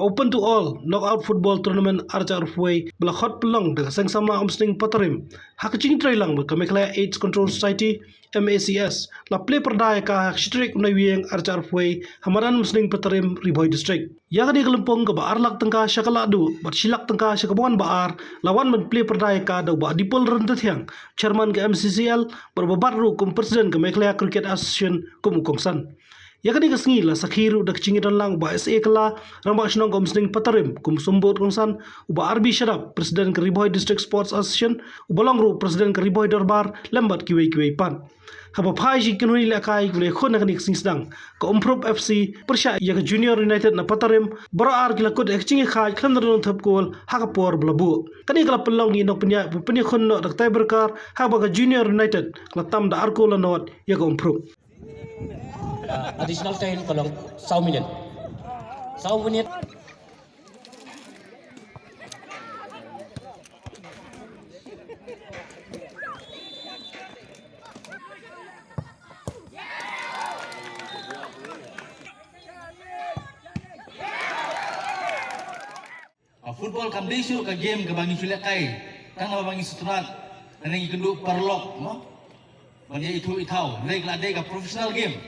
open to all knockout football tournament arca Arfway bela hot pelong dengan sang samla omsning patarim hak cing trailang be Kameklaya AIDS Control Society MACS la play perdaya ka hak strik unai wieng arca Arfway hamaran omsning patarim Riboy district ya kani kelempong ke baar lak tengka syakala adu bat silak tengka syakabuan baar lawan men play perdaya ka dau ba dipol rentet yang chairman ke MCCL berbabat ru kum presiden Kameklaya Cricket Association kum ukongsan ya kani kesngi la sakhiru dak cingi dan lang ba SA kala ramba shnong komsning patarim kum sumbut kongsan uba RB Sharap presiden ke Riboy District Sports Association ubalang ru presiden ke Riboy Darbar lembat kiwei pan haba phai ji kinuni la kai gule khon kani kesngi sedang ke Umprop FC persya ya ke Junior United na patarim bara ar kila kod cingi khai khandron thap kol hakapor blabu kani kala pelong ni nok penya khon no dak tai berkar haba ke Junior United kala tam da arko la not ya ke Umprop additional time kalau 1 minit. 1 minit. Football kami isu ke game ke bangi sulit kai, tang bangi suturat, dan yang kedua perlok, no? Banyak itu itau, mereka ada ke professional game.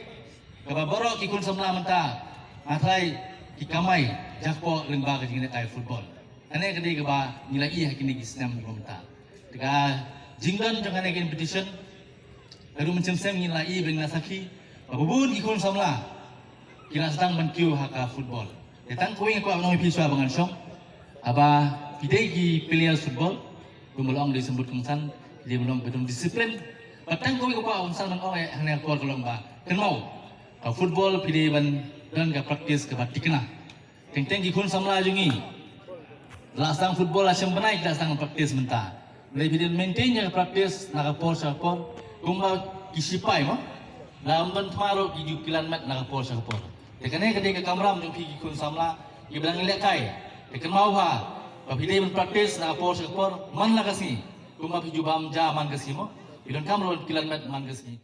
Kaba borok ikun samla menta atrai kikamai jakpo lemba ke jingna kai football ane kedi kaba nilai iya kini gisnam menta tiga jingdan jangan again petition baru mencem sem nilai beng nasaki babun ikun samla kira sedang menkiu haka football datang kuing ko abang piswa bangan syong aba pidegi player football kumulong disebut kengsan dia belum betul disiplin batang kuing ko abang salman oi hanya kuar lomba kenau football pilih dan ke praktis ke batikna. Teng-teng kikun samla jungi. Lasang football asyam benai kita sang praktis mentah. Mulai pilih maintain ke praktis nakapor syakapor. Kumba kisipai mo. Lamban tmaro kijuk kilan mat nakapor syakapor. Tekane kedai ke kamram jung kikun samla iblang ilek kai. Tekan mau ha. Pilih praktis nakapor syakapor man lakasi. Kumba pijubam jaman kasi mo. Ilon kamron kilan mat man kasi.